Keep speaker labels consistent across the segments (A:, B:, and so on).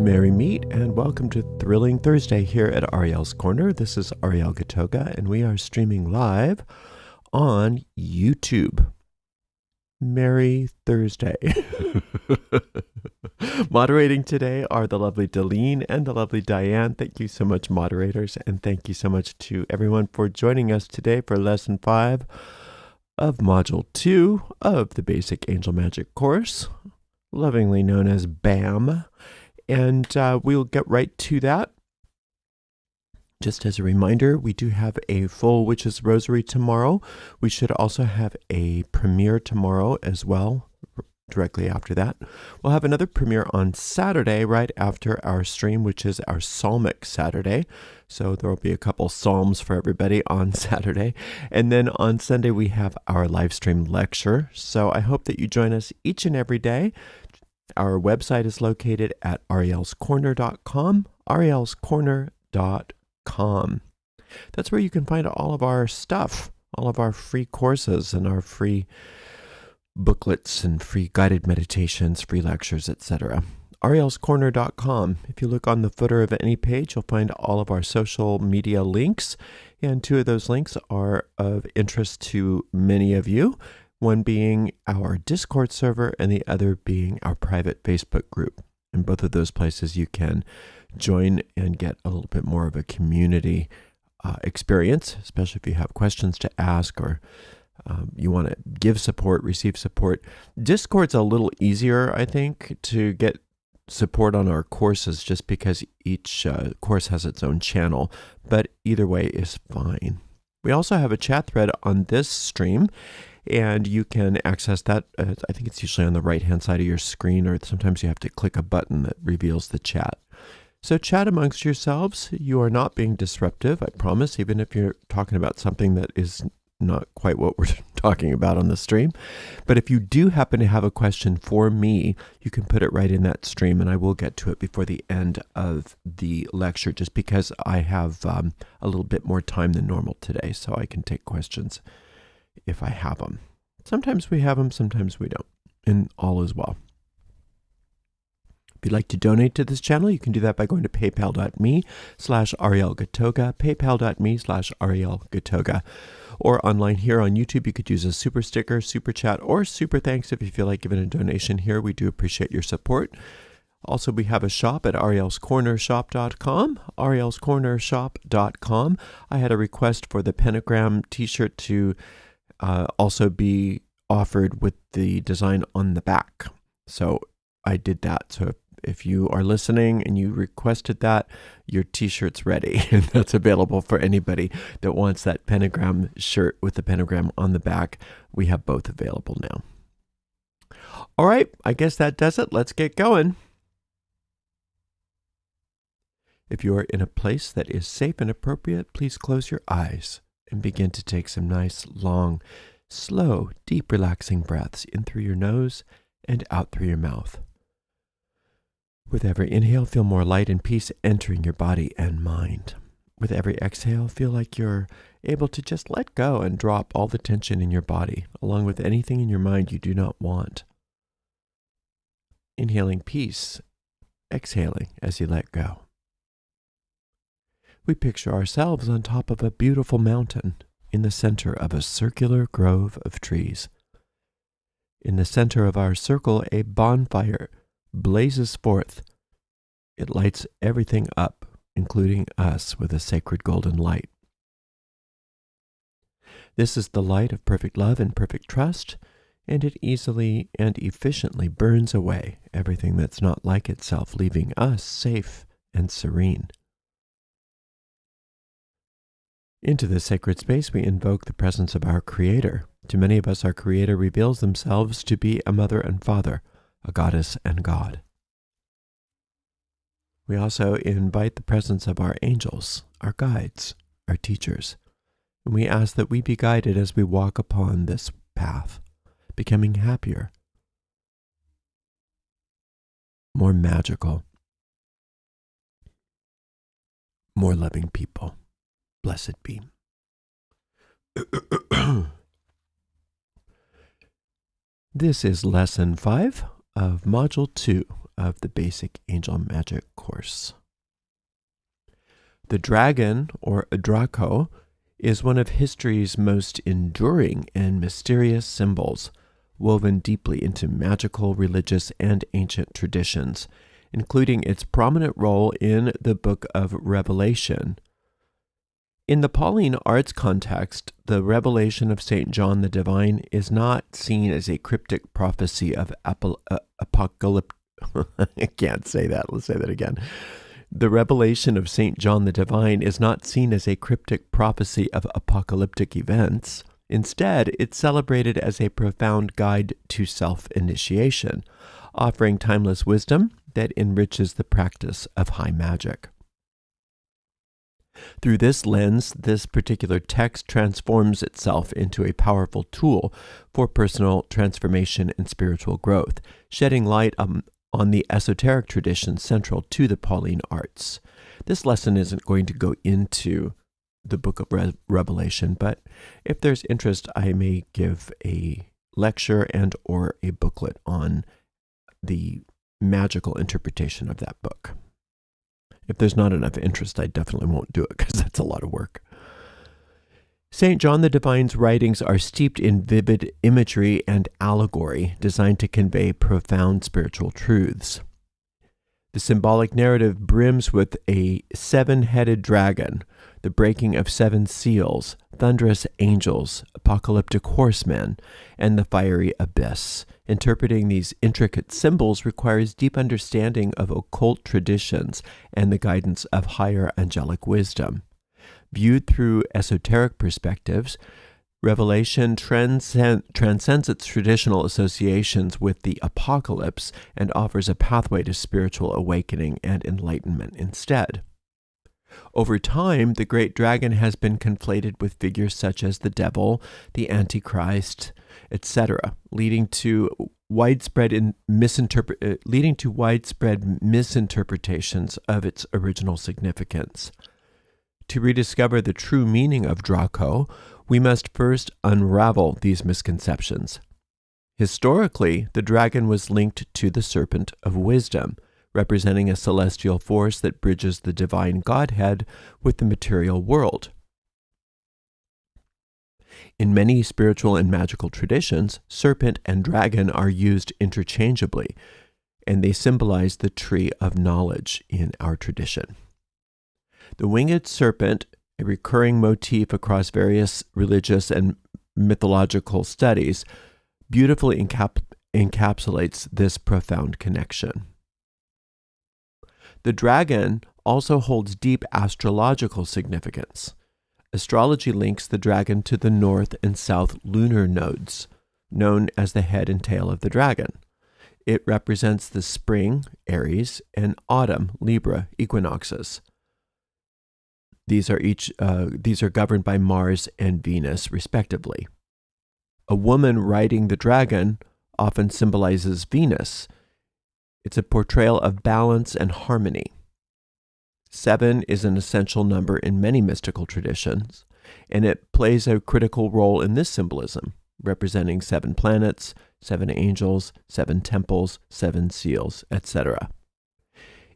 A: Merry meet and welcome to Thrilling Thursday here at Ariel's Corner. This is Ariel Gatoga and we are streaming live on YouTube. Merry Thursday. Moderating today are the lovely Delene and the lovely Diane. Thank you so much, moderators, and thank you so much to everyone for joining us today for Lesson 5 of Module 2 of the Basic Angel Magic course, lovingly known as BAM. And we'll get right to that. Just as a reminder, we do have a full Witch's Rosary tomorrow. We should also have a premiere tomorrow as well, directly after that. We'll have another premiere on Saturday, right after our stream, which is our Psalmic Saturday. So there will be a couple Psalms for everybody on Saturday. And then on Sunday, we have our live stream lecture. So I hope that you join us each and every day. Our website is located at arielscorner.com, arielscorner.com. That's where you can find all of our stuff, all of our free courses and our free booklets and free guided meditations, free lectures, etc. arielscorner.com. If you look on the footer of any page, you'll find all of our social media links, and two of those links are of interest to many of you. One being our Discord server and the other being our private Facebook group. In both of those places, you can join and get a little bit more of a community experience, especially if you have questions to ask or you want to give support, receive support. Discord's a little easier, I think, to get support on our courses just because each course has its own channel, but either way is fine. We also have a chat thread on this stream, and you can access that. I think it's usually on the right-hand side of your screen, or sometimes you have to click a button that reveals the chat. So chat amongst yourselves. You are not being disruptive, I promise, even if you're talking about something that is not quite what we're talking about on the stream. But if you do happen to have a question for me, you can put it right in that stream, and I will get to it before the end of the lecture, just because I have a little bit more time than normal today, so I can take questions if I have them. Sometimes we have them, sometimes we don't, and all is well. If you'd like to donate to this channel, you can do that by going to paypal.me/arielgatoga, paypal.me/arielgatoga. Or online here on YouTube, you could use a super sticker, super chat, or super thanks if you feel like giving a donation here. We do appreciate your support. Also, we have a shop at arielscornershop.com, arielscornershop.com. I had a request for the pentagram t-shirt to also be offered with the design on the back. So I did that. So if you are listening and you requested that, your t-shirt's ready. And that's available for anybody that wants that pentagram shirt with the pentagram on the back. We have both available now. All right, I guess that does it. Let's get going. If you are in a place that is safe and appropriate, please close your eyes and begin to take some nice, long, slow, deep, relaxing breaths in through your nose and out through your mouth. With every inhale, feel more light and peace entering your body and mind. With every exhale, feel like you're able to just let go and drop all the tension in your body, along with anything in your mind you do not want. Inhaling peace, exhaling as you let go. We picture ourselves on top of a beautiful mountain in the center of a circular grove of trees. In the center of our circle, a bonfire blazes forth. It lights everything up, including us, with a sacred golden light. This is the light of perfect love and perfect trust, and it easily and efficiently burns away everything that's not like itself, leaving us safe and serene. Into this sacred space, we invoke the presence of our Creator. To many of us, our Creator reveals themselves to be a mother and father, a goddess and God. We also invite the presence of our angels, our guides, our teachers, and we ask that we be guided as we walk upon this path, becoming happier, more magical, more loving people. Blessed be. This is Lesson 5 of Module 2 of the basic angel magic course. The dragon, or a Draco, is one of history's most enduring and mysterious symbols, woven deeply into magical, religious, and ancient traditions, including its prominent role in the Book of Revelation. In the Pauline arts context, the revelation of St. John the Divine is not seen as a cryptic prophecy of apocalypse. I can't say that. Let's say that again. The revelation of St. John the Divine is not seen as a cryptic prophecy of apocalyptic events. Instead, it's celebrated as a profound guide to self-initiation, offering timeless wisdom that enriches the practice of high magic. Through this lens, this particular text transforms itself into a powerful tool for personal transformation and spiritual growth, shedding light on the esoteric traditions central to the Pauline arts. This lesson isn't going to go into the Book of Revelation, but if there's interest, I may give a lecture and or a booklet on the magical interpretation of that book. If there's not enough interest, I definitely won't do it because that's a lot of work. St. John the Divine's writings are steeped in vivid imagery and allegory designed to convey profound spiritual truths. The symbolic narrative brims with a seven-headed dragon, the breaking of seven seals, thunderous angels, apocalyptic horsemen, and the fiery abyss. Interpreting these intricate symbols requires deep understanding of occult traditions and the guidance of higher angelic wisdom. Viewed through esoteric perspectives, Revelation transcends its traditional associations with the apocalypse and offers a pathway to spiritual awakening and enlightenment instead. Over time, the great dragon has been conflated with figures such as the devil, the Antichrist, etc., leading to widespread misinterpretations of its original significance. To rediscover the true meaning of Draco, we must first unravel these misconceptions. Historically, the dragon was linked to the serpent of wisdom, representing a celestial force that bridges the divine Godhead with the material world. In many spiritual and magical traditions, serpent and dragon are used interchangeably, and they symbolize the tree of knowledge in our tradition. The winged serpent, a recurring motif across various religious and mythological studies, beautifully encapsulates this profound connection. The dragon also holds deep astrological significance. Astrology links the dragon to the north and south lunar nodes, known as the head and tail of the dragon. It represents the spring, Aries, and autumn, Libra, equinoxes. These are governed by Mars and Venus, respectively. A woman riding the dragon often symbolizes Venus. It's a portrayal of balance and harmony. 7 is an essential number in many mystical traditions, and it plays a critical role in this symbolism, representing 7 planets, 7 angels, 7 temples, 7 seals, etc.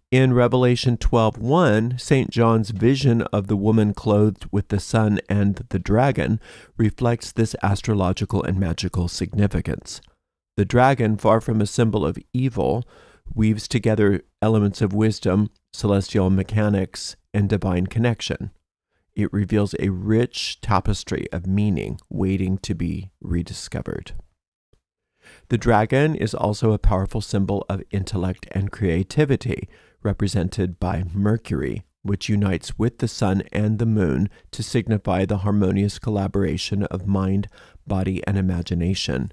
A: In Revelation 12:1, St. John's vision of the woman clothed with the sun and the dragon reflects this astrological and magical significance. The dragon, far from a symbol of evil, weaves together elements of wisdom, celestial mechanics, and divine connection. It reveals a rich tapestry of meaning waiting to be rediscovered. The dragon is also a powerful symbol of intellect and creativity, represented by Mercury, which unites with the sun and the moon to signify the harmonious collaboration of mind, body, and imagination.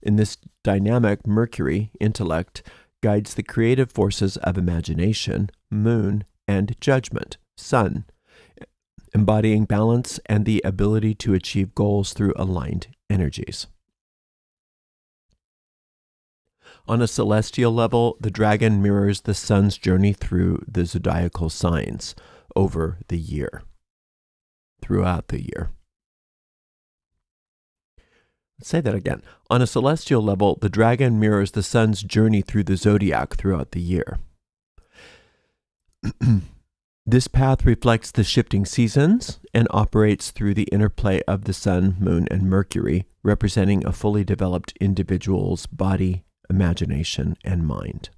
A: In this dynamic, Mercury, intellect, guides the creative forces of imagination, moon, and judgment, sun, embodying balance and the ability to achieve goals through aligned energies. On a celestial level, the dragon mirrors the sun's journey through the zodiacal signs over the year, throughout the year. Let's say that again. On a celestial level, the dragon mirrors the sun's journey through the zodiac throughout the year. This path reflects the shifting seasons and operates through the interplay of the sun, moon, and Mercury, representing a fully developed individual's body, imagination, and mind.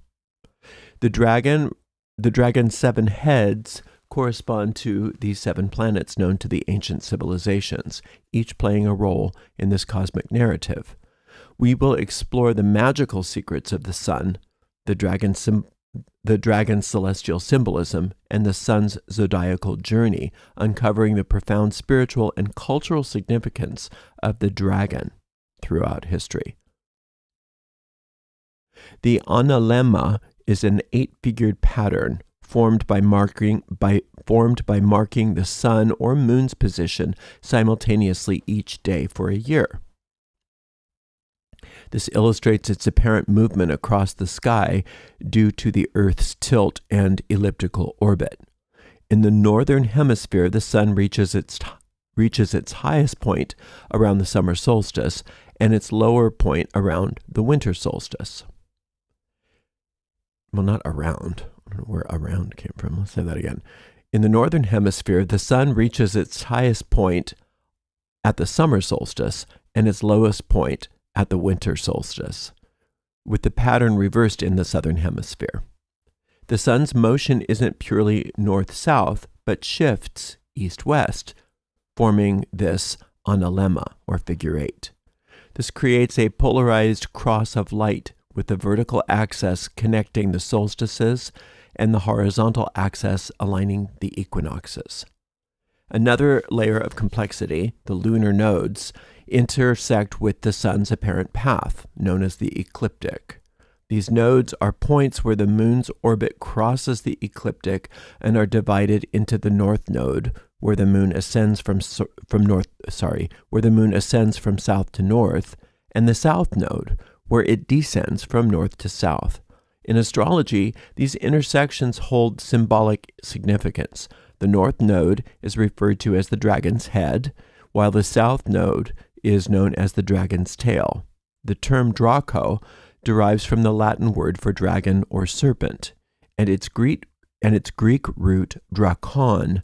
A: The dragon's 7 heads correspond to these 7 planets known to the ancient civilizations, each playing a role in this cosmic narrative. We will explore the magical secrets of the sun, the dragon's celestial symbolism, and the sun's zodiacal journey, uncovering the profound spiritual and cultural significance of the dragon throughout history. The analemma is an 8-figured pattern formed by marking the sun or moon's position simultaneously each day for a year. This illustrates its apparent movement across the sky due to the Earth's tilt and elliptical orbit. In the northern hemisphere, the sun reaches its highest point around the summer solstice and its lower point around the winter solstice. Well, not around. I don't know where around came from. Let's say that again. In the northern hemisphere, the sun reaches its highest point at the summer solstice and its lowest point at the winter solstice, with the pattern reversed in the southern hemisphere. The sun's motion isn't purely north-south, but shifts east-west, forming this analemma, or figure 8. This creates a polarized cross of light with the vertical axis connecting the solstices and the horizontal axis aligning the equinoxes. Another layer of complexity, the lunar nodes, intersect with the sun's apparent path, known as the ecliptic. These nodes are points where the moon's orbit crosses the ecliptic and are divided into the north node, where the moon ascends from south to north, and the south node, where it descends from north to south. In astrology, these intersections hold symbolic significance. The north node is referred to as the dragon's head, while the south node is known as the dragon's tail. The term Draco derives from the Latin word for dragon or serpent, and its Greek root drakon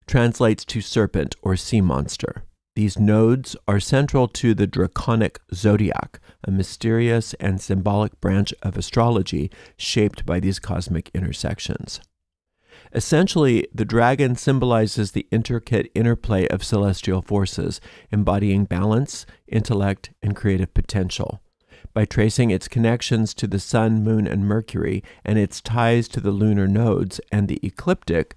A: translates to serpent or sea monster. These nodes are central to the draconic zodiac, a mysterious and symbolic branch of astrology shaped by these cosmic intersections. Essentially, the dragon symbolizes the intricate interplay of celestial forces, embodying balance, intellect, and creative potential. By tracing its connections to the sun, moon, and Mercury, and its ties to the lunar nodes and the ecliptic,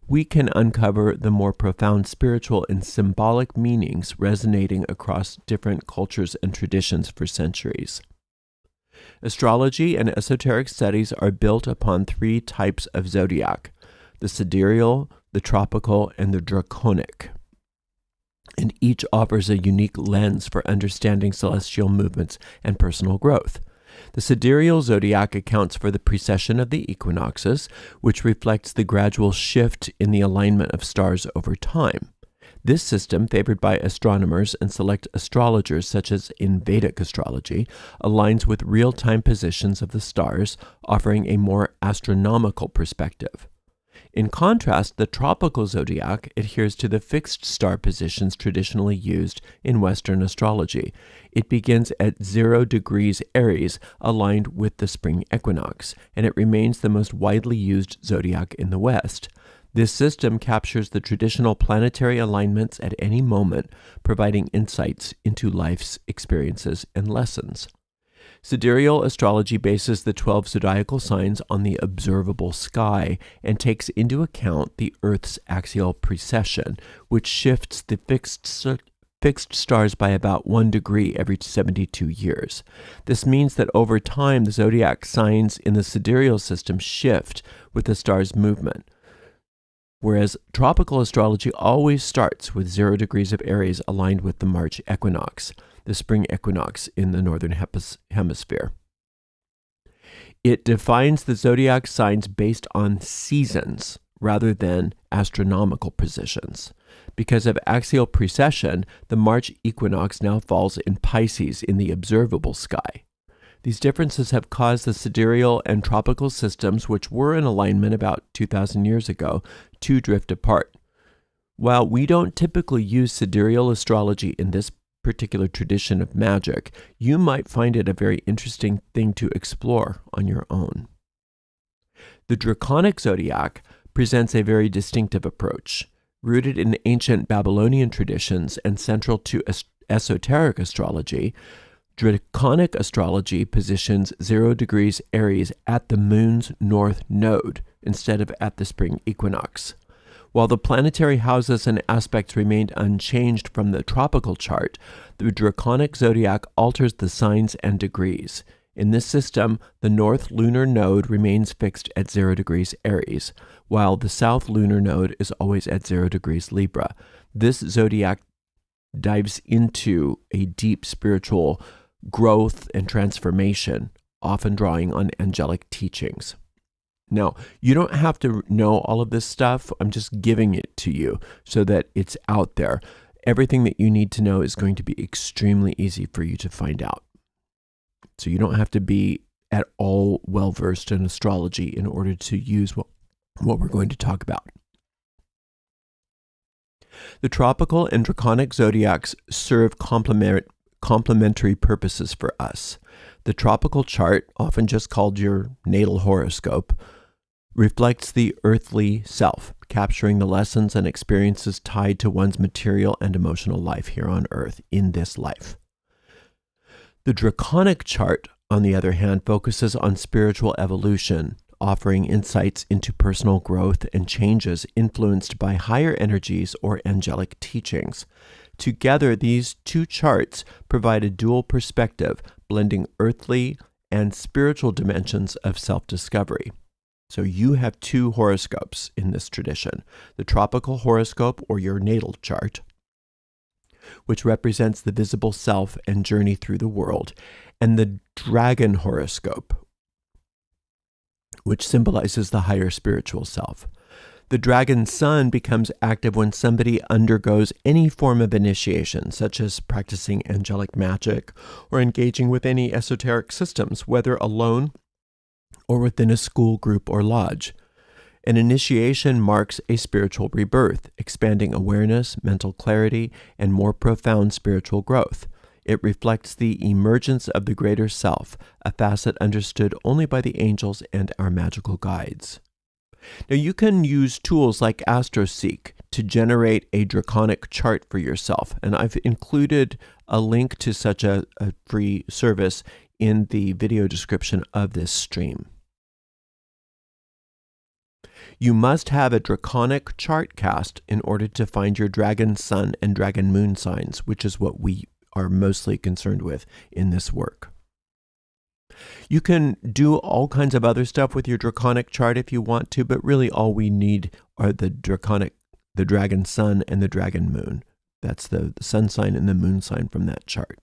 A: we can uncover the more profound spiritual and symbolic meanings resonating across different cultures and traditions for centuries. Astrology and esoteric studies are built upon 3 types of zodiac: the sidereal, the tropical, and the draconic. And each offers a unique lens for understanding celestial movements and personal growth. The sidereal zodiac accounts for the precession of the equinoxes, which reflects the gradual shift in the alignment of stars over time. This system, favored by astronomers and select astrologers such as in Vedic astrology, aligns with real-time positions of the stars, offering a more astronomical perspective. In contrast, the tropical zodiac adheres to the fixed star positions traditionally used in Western astrology. It begins at 0 degrees Aries, aligned with the spring equinox, and it remains the most widely used zodiac in the West. This system captures the traditional planetary alignments at any moment, providing insights into life's experiences and lessons. Sidereal astrology bases the 12 zodiacal signs on the observable sky and takes into account the Earth's axial precession, which shifts the fixed stars by about 1 degree every 72 years. This means that over time, the zodiac signs in the sidereal system shift with the star's movement, whereas tropical astrology always starts with 0 degrees of Aries aligned with the March equinox, the spring equinox in the northern hemisphere. It defines the zodiac signs based on seasons rather than astronomical positions. Because of axial precession, the March equinox now falls in Pisces in the observable sky. These differences have caused the sidereal and tropical systems, which were in alignment about 2,000 years ago, to drift apart. While we don't typically use sidereal astrology in this particular tradition of magic, you might find it a very interesting thing to explore on your own. The Draconic zodiac presents a very distinctive approach. Rooted in ancient Babylonian traditions and central to esoteric astrology, Draconic astrology positions 0 degrees Aries at the moon's north node instead of at the spring equinox. While the planetary houses and aspects remained unchanged from the tropical chart, the Draconic zodiac alters the signs and degrees. In this system, the north lunar node remains fixed at 0 degrees Aries, while the south lunar node is always at 0 degrees Libra. This zodiac dives into a deep spiritual growth and transformation, often drawing on angelic teachings. Now, you don't have to know all of this stuff. I'm just giving it to you so that it's out there. Everything that you need to know is going to be extremely easy for you to find out. So you don't have to be at all well-versed in astrology in order to use what we're going to talk about. The tropical and draconic zodiacs serve complementary purposes for us. The tropical chart, often just called your natal horoscope, reflects the earthly self, capturing the lessons and experiences tied to one's material and emotional life here on Earth in this life. The draconic chart, on the other hand, focuses on spiritual evolution, offering insights into personal growth and changes influenced by higher energies or angelic teachings. Together, these two charts provide a dual perspective, blending earthly and spiritual dimensions of self-discovery. So you have two horoscopes in this tradition: the tropical horoscope, or your natal chart, which represents the visible self and journey through the world, and the dragon horoscope, which symbolizes the higher spiritual self. The dragon sun becomes active when somebody undergoes any form of initiation, such as practicing angelic magic or engaging with any esoteric systems, whether alone or within a school, group, or lodge. An initiation marks a spiritual rebirth, expanding awareness, mental clarity, and more profound spiritual growth. It reflects the emergence of the greater self, a facet understood only by the angels and our magical guides. Now, you can use tools like AstroSeek to generate a draconic chart for yourself, and I've included a link to such a free service in the video description of this stream. You must have a draconic chart cast in order to find your dragon sun and dragon moon signs, which is what we are mostly concerned with in this work. You can do all kinds of other stuff with your draconic chart if you want to, but really all we need are the dragon sun and the dragon moon. That's the sun sign and the moon sign from that chart.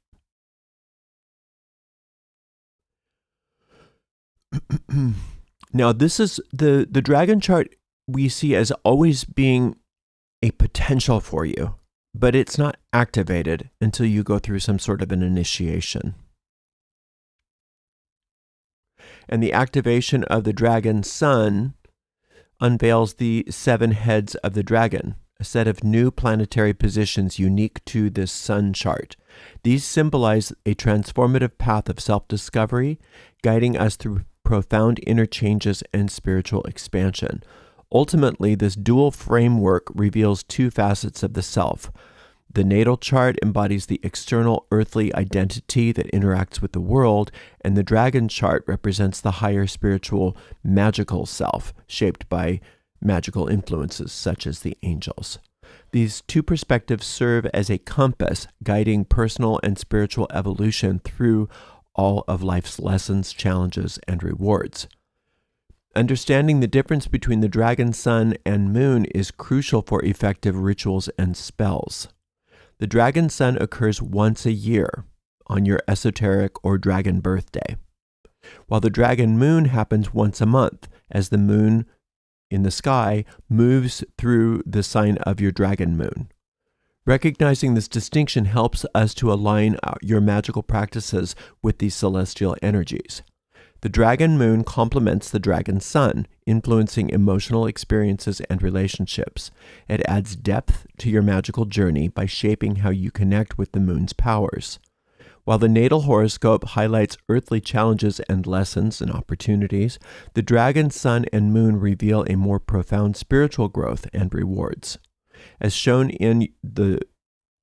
A: Now, this is the dragon chart we see as always being a potential for you, but it's not activated until you go through some sort of an initiation. And the activation of the dragon sun unveils the 7 heads of the dragon, a set of new planetary positions unique to this sun chart. These symbolize a transformative path of self-discovery, guiding us through profound inner changes and spiritual expansion. Ultimately, this dual framework reveals 2 facets of the self. The natal chart embodies the external earthly identity that interacts with the world, and the dragon chart represents the higher spiritual magical self, shaped by magical influences such as the angels. These 2 perspectives serve as a compass guiding personal and spiritual evolution through all of life's lessons, challenges, and rewards. Understanding the difference between the dragon sun and moon is crucial for effective rituals and spells. The dragon sun occurs once a year on your esoteric or dragon birthday, while the dragon moon happens once a month as the moon in the sky moves through the sign of your dragon moon. Recognizing this distinction helps us to align your magical practices with these celestial energies. The dragon moon complements the dragon sun, influencing emotional experiences and relationships. It adds depth to your magical journey by shaping how you connect with the moon's powers. While the natal horoscope highlights earthly challenges and lessons and opportunities, the dragon sun and moon reveal a more profound spiritual growth and rewards. As shown in the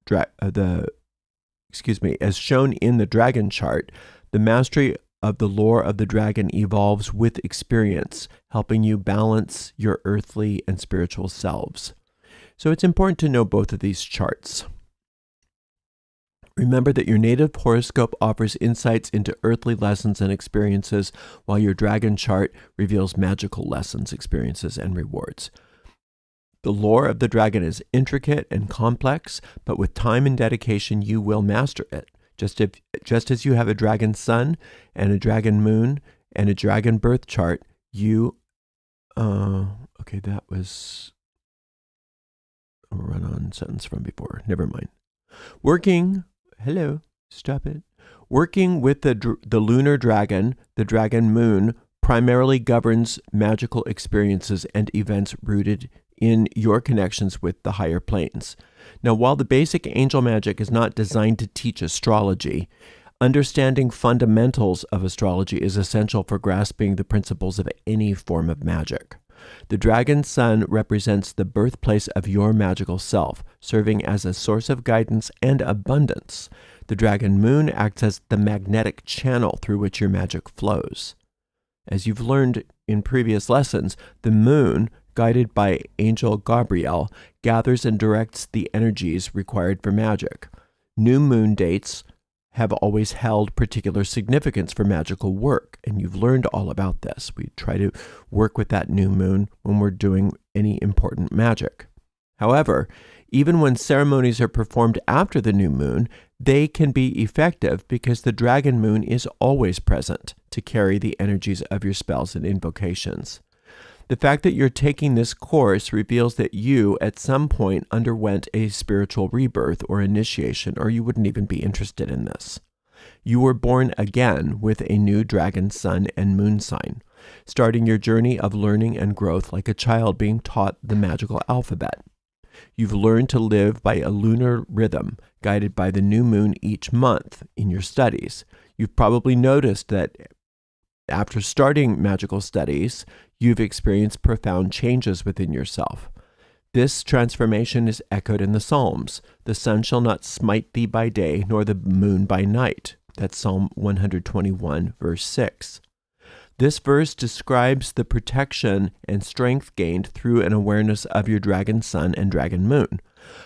A: dragon chart, the mastery of the lore of the dragon evolves with experience, helping you balance your earthly and spiritual selves. So it's important to know both of these charts. Remember that your native horoscope offers insights into earthly lessons and experiences, while your dragon chart reveals magical lessons, experiences, and rewards. The lore of the dragon is intricate and complex, but with time and dedication, you will master it. Just as you have a dragon sun and a dragon moon and a dragon birth chart, that was a run-on sentence from before. Never mind. Working with the lunar dragon, the dragon moon primarily governs magical experiences and events rooted in your connections with the higher planes. Now, while the basic angel magic is not designed to teach astrology, understanding fundamentals of astrology is essential for grasping the principles of any form of magic. The dragon sun represents the birthplace of your magical self, serving as a source of guidance and abundance. The dragon moon acts as the magnetic channel through which your magic flows. As you've learned in previous lessons, the moon, guided by Angel Gabriel, gathers and directs the energies required for magic. New moon dates have always held particular significance for magical work, and you've learned all about this. We try to work with that new moon when we're doing any important magic. However, even when ceremonies are performed after the new moon, they can be effective because the dragon moon is always present to carry the energies of your spells and invocations. The fact that you're taking this course reveals that you, at some point, underwent a spiritual rebirth or initiation, or you wouldn't even be interested in this. You were born again with a new dragon sun and moon sign, starting your journey of learning and growth like a child being taught the magical alphabet. You've learned to live by a lunar rhythm, guided by the new moon each month in your studies. You've probably noticed that after starting magical studies, you've experienced profound changes within yourself. This transformation is echoed in the Psalms. The sun shall not smite thee by day, nor the moon by night. That's Psalm 121, verse 6. This verse describes the protection and strength gained through an awareness of your dragon sun and dragon moon.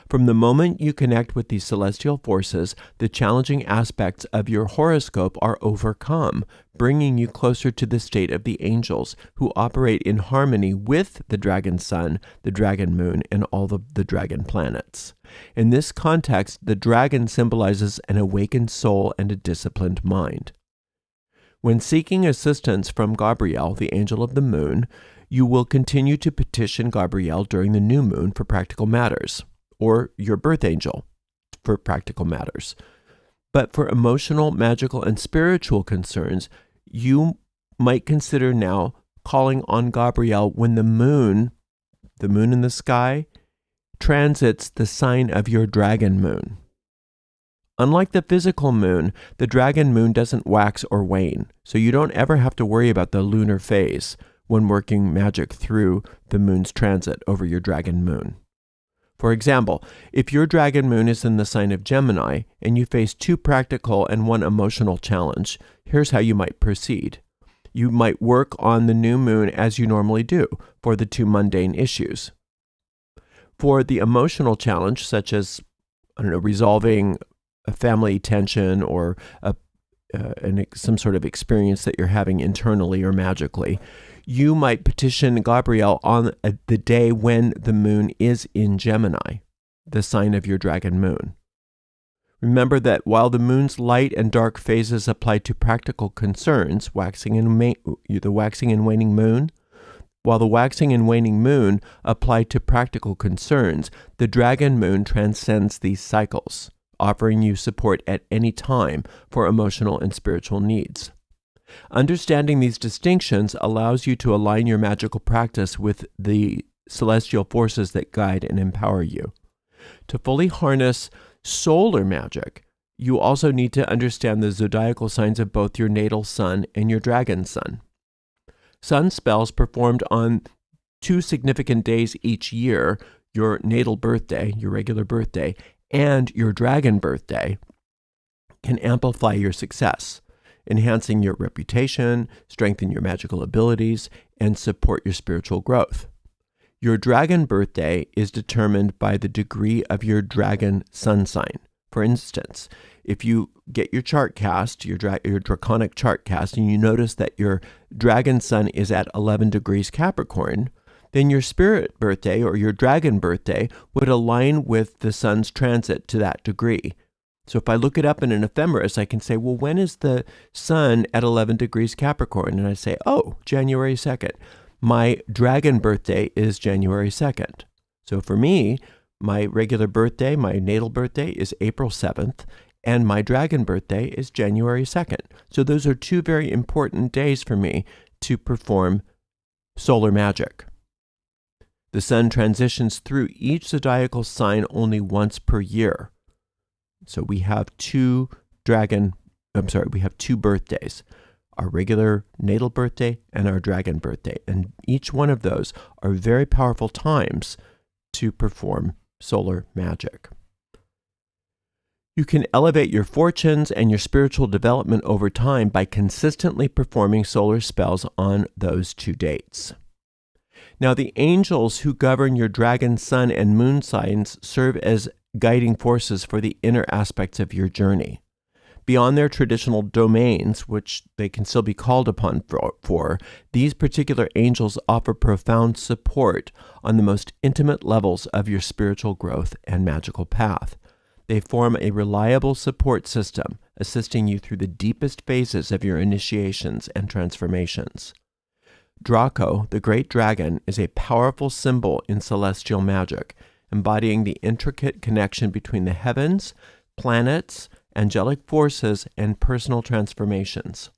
A: From the moment you connect with these celestial forces, the challenging aspects of your horoscope are overcome, bringing you closer to the state of the angels, who operate in harmony with the dragon sun, the dragon moon, and all the dragon planets. In this context, the dragon symbolizes an awakened soul and a disciplined mind. When seeking assistance from Gabriel, the angel of the moon, you will continue to petition Gabriel during the new moon for practical matters, or your birth angel for practical matters. But for emotional, magical, and spiritual concerns, you might consider now calling on Gabriel when the moon in the sky, transits the sign of your dragon moon. Unlike the physical moon, the dragon moon doesn't wax or wane, so you don't ever have to worry about the lunar phase when working magic through the moon's transit over your dragon moon. For example, if your dragon moon is in the sign of Gemini and you face 2 practical and 1 emotional challenge, here's how you might proceed. You might work on the new moon as you normally do for the 2 mundane issues. For the emotional challenge, such as, resolving a family tension or some sort of experience that you're having internally or magically, you might petition Gabriel on the day when the moon is in Gemini, the sign of your dragon moon. Remember that while the moon's light and dark phases apply to practical concerns, the waxing and waning moon, While the waxing and waning moon apply to practical concerns, the dragon moon transcends these cycles, offering you support at any time for emotional and spiritual needs. Understanding these distinctions allows you to align your magical practice with the celestial forces that guide and empower you. To fully harness solar magic, you also need to understand the zodiacal signs of both your natal sun and your dragon sun. Sun spells performed on 2 significant days each year, your natal birthday, your regular birthday, and your dragon birthday, can amplify your success, enhancing your reputation, strengthen your magical abilities, and support your spiritual growth. Your dragon birthday is determined by the degree of your dragon sun sign. For instance, if you get your chart cast, your draconic chart cast, and you notice that your dragon sun is at 11 degrees Capricorn, then your spirit birthday or your dragon birthday would align with the sun's transit to that degree. So if I look it up in an ephemeris, I can say, well, when is the sun at 11 degrees Capricorn? And I say, oh, January 2nd. My dragon birthday is January 2nd. So for me, my regular birthday, my natal birthday is April 7th, and my dragon birthday is January 2nd. So those are 2 very important days for me to perform solar magic. The sun transitions through each zodiacal sign only once per year. So we have 2 birthdays, our regular natal birthday and our dragon birthday. And each one of those are very powerful times to perform solar magic. You can elevate your fortunes and your spiritual development over time by consistently performing solar spells on those 2 dates. Now, the angels who govern your dragon, sun, and moon signs serve as guiding forces for the inner aspects of your journey. Beyond their traditional domains, which they can still be called upon for, these particular angels offer profound support on the most intimate levels of your spiritual growth and magical path. They form a reliable support system, assisting you through the deepest phases of your initiations and transformations. Draco, the great dragon, is a powerful symbol in celestial magic, embodying the intricate connection between the heavens, planets, angelic forces, and personal transformations.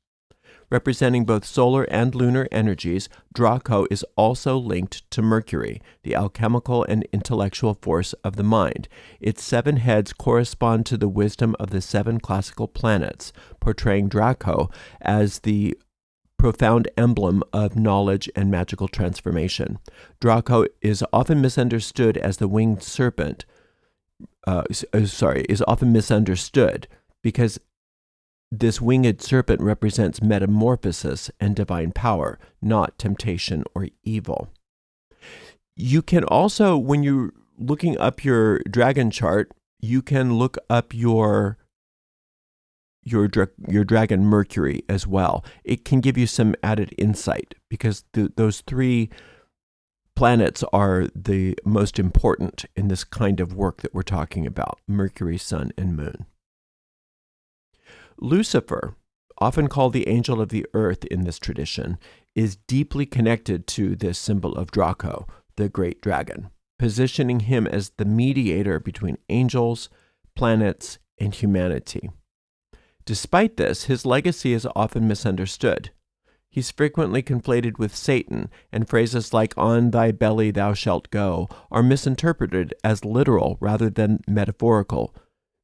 A: Representing both solar and lunar energies, Draco is also linked to Mercury, the alchemical and intellectual force of the mind. Its 7 heads correspond to the wisdom of the 7 classical planets, portraying Draco as the profound emblem of knowledge and magical transformation. Draco is often misunderstood as the winged serpent, is often misunderstood because this winged serpent represents metamorphosis and divine power, not temptation or evil. You can also, when you're looking up your dragon chart, you can look up your dragon Mercury as well. It can give you some added insight because those 3 planets are the most important in this kind of work that we're talking about: Mercury, Sun, and Moon. Lucifer, often called the angel of the earth in this tradition, is deeply connected to this symbol of Draco, the great dragon, positioning him as the mediator between angels, planets, and humanity. Despite this, his legacy is often misunderstood. He's frequently conflated with Satan, and phrases like "on thy belly thou shalt go" are misinterpreted as literal rather than metaphorical,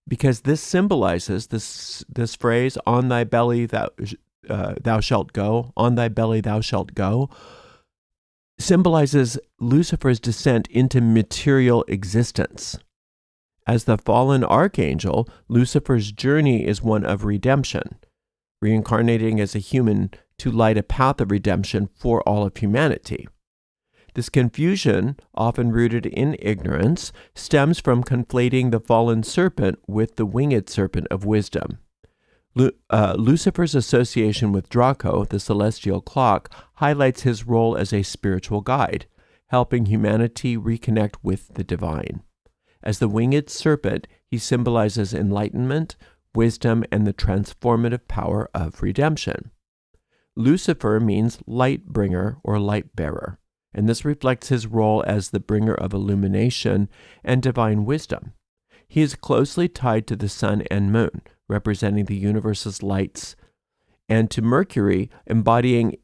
A: because this symbolizes this phrase "on thy belly thou shalt go," "on thy belly thou shalt go," symbolizes Lucifer's descent into material existence. As the fallen archangel, Lucifer's journey is one of redemption, reincarnating as a human to light a path of redemption for all of humanity. This confusion, often rooted in ignorance, stems from conflating the fallen serpent with the winged serpent of wisdom. Lucifer's association with Draco, the celestial clock, highlights his role as a spiritual guide, helping humanity reconnect with the divine. As the winged serpent, he symbolizes enlightenment, wisdom, and the transformative power of redemption. Lucifer means light bringer or light bearer, and this reflects his role as the bringer of illumination and divine wisdom. He is closely tied to the sun and moon, representing the universe's lights, and to Mercury, embodying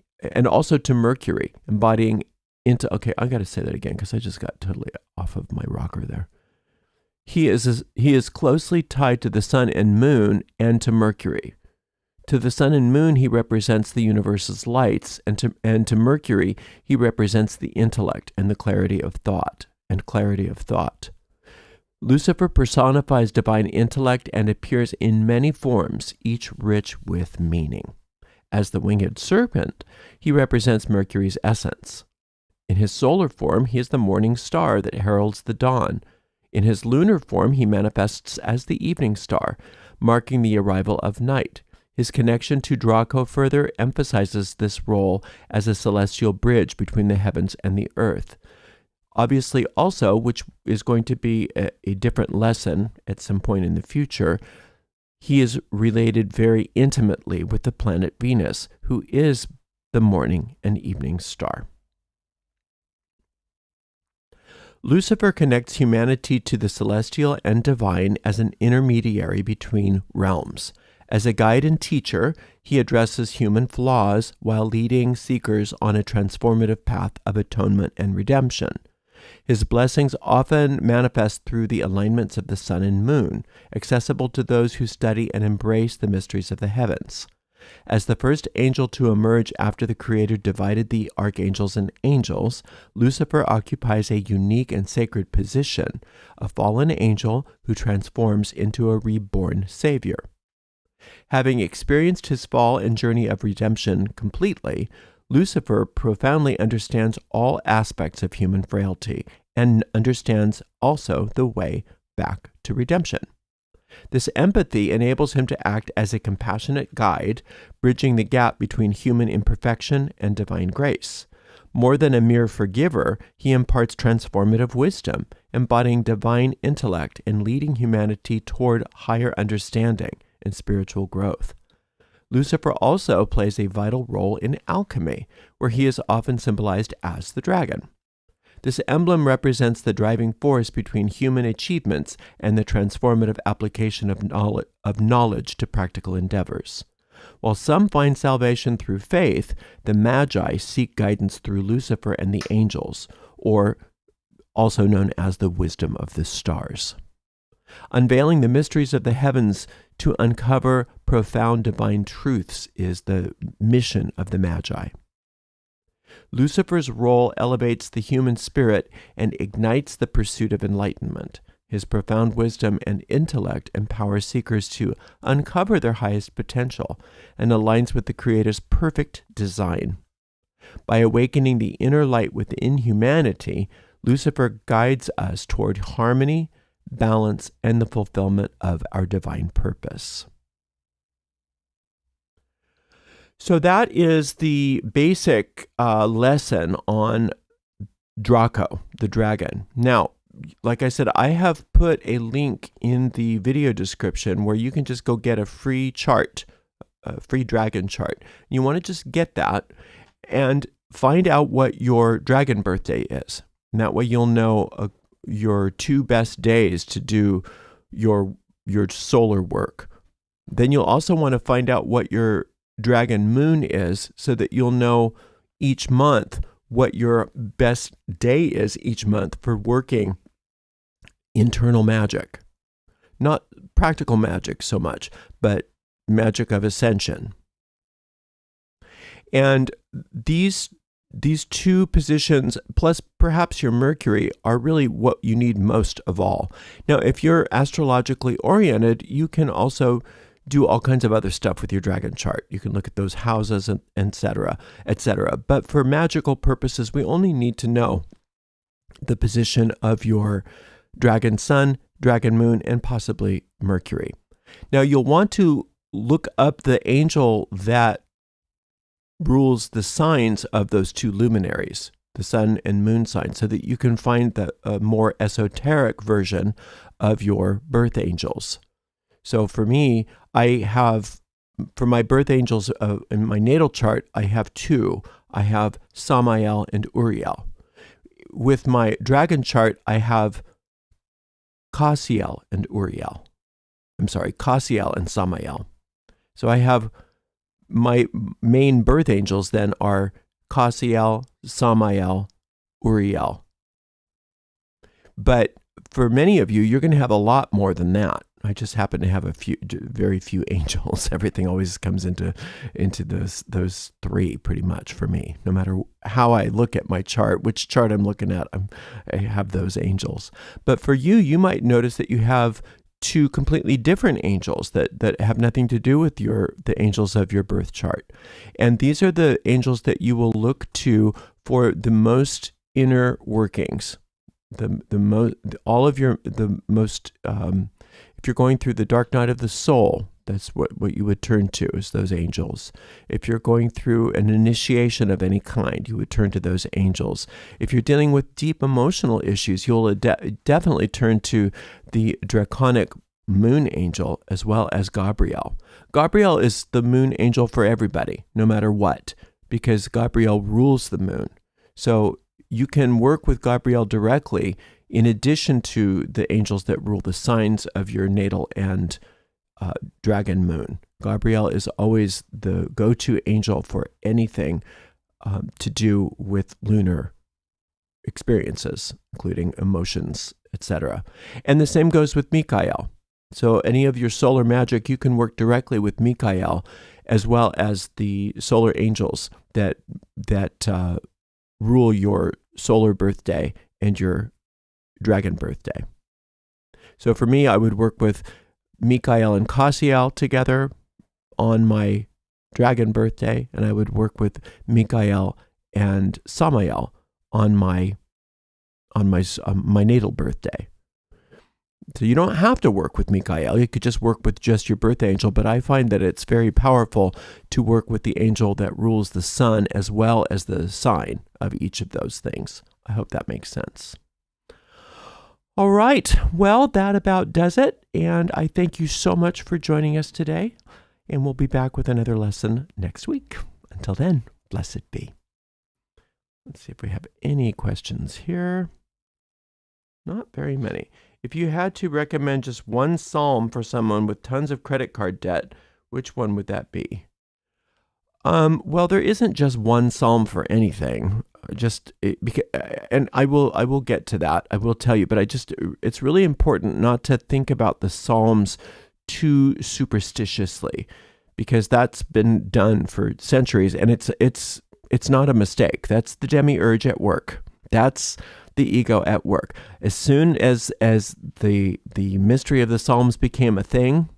A: into, okay, I got to say that again because I just got totally off of my rocker there. He is closely tied to the sun and moon and to Mercury. To the sun and moon, he represents the universe's lights, and to Mercury, he represents the intellect and the clarity of thought. Lucifer personifies divine intellect and appears in many forms, each rich with meaning. As the winged serpent, he represents Mercury's essence. In his solar form, he is the morning star that heralds the dawn. In his lunar form, he manifests as the evening star, marking the arrival of night. His connection to Draco further emphasizes this role as a celestial bridge between the heavens and the earth. Obviously, also, which is going to be a different lesson at some point in the future, he is related very intimately with the planet Venus, who is the morning and evening star. Lucifer connects humanity to the celestial and divine as an intermediary between realms. As a guide and teacher, he addresses human flaws while leading seekers on a transformative path of atonement and redemption. His blessings often manifest through the alignments of the sun and moon, accessible to those who study and embrace the mysteries of the heavens. As the first angel to emerge after the Creator divided the archangels and angels, Lucifer occupies a unique and sacred position, a fallen angel who transforms into a reborn Savior. Having experienced his fall and journey of redemption completely, Lucifer profoundly understands all aspects of human frailty and understands also the way back to redemption. This empathy enables him to act as a compassionate guide, bridging the gap between human imperfection and divine grace. More than a mere forgiver, he imparts transformative wisdom, embodying divine intellect and leading humanity toward higher understanding and spiritual growth. Lucifer also plays a vital role in alchemy, where he is often symbolized as the dragon. This emblem represents the driving force between human achievements and the transformative application of knowledge to practical endeavors. While some find salvation through faith, the Magi seek guidance through Lucifer and the angels, or also known as the wisdom of the stars. Unveiling the mysteries of the heavens to uncover profound divine truths is the mission of the Magi. Lucifer's role elevates the human spirit and ignites the pursuit of enlightenment. His profound wisdom and intellect empower seekers to uncover their highest potential and aligns with the Creator's perfect design. By awakening the inner light within humanity, Lucifer guides us toward harmony, balance, and the fulfillment of our divine purpose. So that is the basic lesson on Draco, the dragon. Now, like I said, I have put a link in the video description where you can just go get a free chart, a free dragon chart. You want to just get that and find out what your dragon birthday is. And that way you'll know your 2 best days to do your solar work. Then you'll also want to find out what your dragon moon is so that you'll know each month what your best day is each month for working internal magic. Not practical magic so much, but magic of ascension. And these 2 positions, plus perhaps your Mercury, are really what you need most of all. Now, if you're astrologically oriented, you can also do all kinds of other stuff with your dragon chart. You can look at those houses, and etc., etc. But for magical purposes, we only need to know the position of your dragon sun, dragon moon, and possibly Mercury. Now, you'll want to look up the angel that rules the signs of those 2 luminaries, the sun and moon signs, so that you can find the more esoteric version of your birth angels. So for me, for my birth angels in my natal chart, I have 2. I have Samael and Uriel. with my dragon chart, I have Cassiel and Uriel. I'm sorry, Cassiel and Samael. So I have my main birth angels then are Cassiel, Samael, Ariel. But for many of you, you're going to have a lot more than that. I just happen to have very few angels. Everything always comes into those three pretty much for me. No matter how I look at my chart, which chart I'm looking at, I have those angels. But for you, you might notice that you have two completely different angels that have nothing to do with the angels of your birth chart. And these are the angels that you will look to for the most inner workings. If you're going through the dark night of the soul, that's what you would turn to, is those angels. If you're going through an initiation of any kind, you would turn to those angels. If you're dealing with deep emotional issues, you'll definitely turn to the draconic moon angel as well as Gabriel. Gabriel is the moon angel for everybody, no matter what, because Gabriel rules the moon. So you can work with Gabriel directly in addition to the angels that rule the signs of your natal and dragon moon. Gabriel is always the go-to angel for anything to do with lunar experiences, including emotions, etc. And the same goes with Michael. So any of your solar magic, you can work directly with Michael, as well as the solar angels that rule your solar birthday and your dragon birthday. So for me, I would work with Michael and Cassiel together on my dragon birthday, and I would work with Michael and Samael on my natal birthday. So you don't have to work with Michael. You could just work with just your birth angel, but I find that it's very powerful to work with the angel that rules the sun as well as the sign of each of those things. I hope that makes sense. All right. Well, that about does it. And I thank you so much for joining us today. And we'll be back with another lesson next week. Until then, blessed be. Let's see if we have any questions here. Not very many. If you had to recommend just one psalm for someone with tons of credit card debt, which one would that be? Well, there isn't just one psalm for anything. And I will get to that. I will tell you, but it's really important not to think about the psalms too superstitiously, because that's been done for centuries, and it's not a mistake. That's the demiurge at work. That's the ego at work. As soon as the mystery of the Psalms became a thing,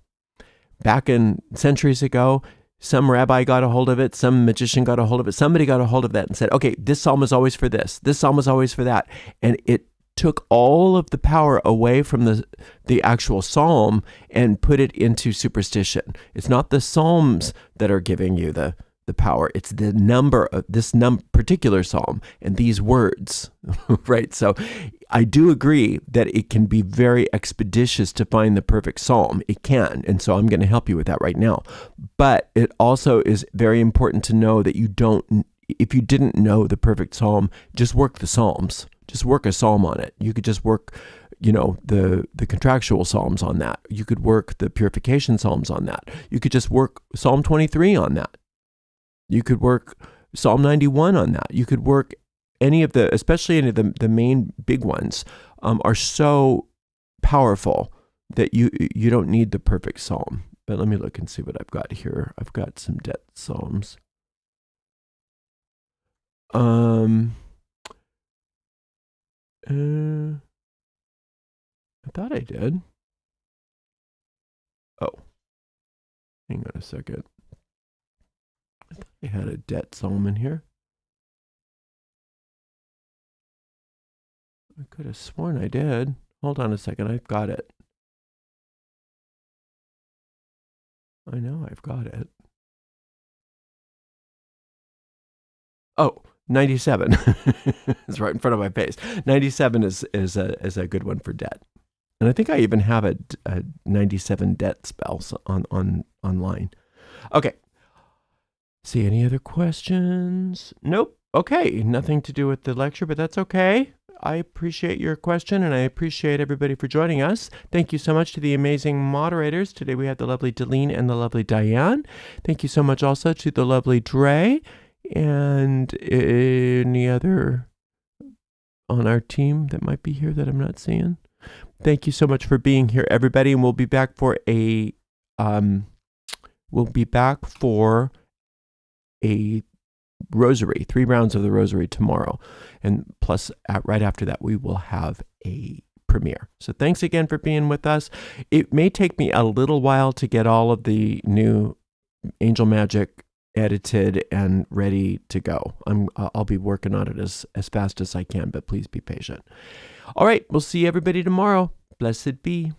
A: back in centuries ago, some rabbi got a hold of it, some magician got a hold of it, somebody got a hold of that and said, okay, this psalm is always for this psalm is always for that. And it took all of the power away from the actual psalm and put it into superstition. It's not the psalms that are giving you the power. It's the number of this particular psalm and these words, right? So I do agree that it can be very expeditious to find the perfect psalm. It can. And so I'm going to help you with that right now. But it also is very important to know that if you didn't know the perfect psalm, just work the psalms. Just work a psalm on it. You could just work, the contractual psalms on that. You could work the purification psalms on that. You could just work Psalm 23 on that. You could work Psalm 91 on that. You could work especially any of the main big ones are so powerful that you don't need the perfect psalm. But let me look and see what I've got here. I've got some debt psalms. I thought I did. Oh, hang on a second. I thought I had a debt psalm in here. I could have sworn I did. Hold on a second. I've got it. I know I've got it. Oh, 97. It's right in front of my face. 97 is a good one for debt. And I think I even have a 97 debt spells online. Okay. See any other questions? Nope. Okay. Nothing to do with the lecture, but that's okay. I appreciate your question, and I appreciate everybody for joining us. Thank you so much to the amazing moderators. Today we had the lovely Delene and the lovely Diane. Thank you so much also to the lovely Dre and any other on our team that might be here that I'm not seeing. Thank you so much for being here, everybody, and we'll be back for a rosary, 3 rounds of the rosary tomorrow, and plus right after that we will have a premiere. So thanks again for being with us. It may take me a little while to get all of the new angel magic edited and ready to go. I'll be working on it as fast as I can, but please be patient. All right, we'll see everybody tomorrow. Blessed be.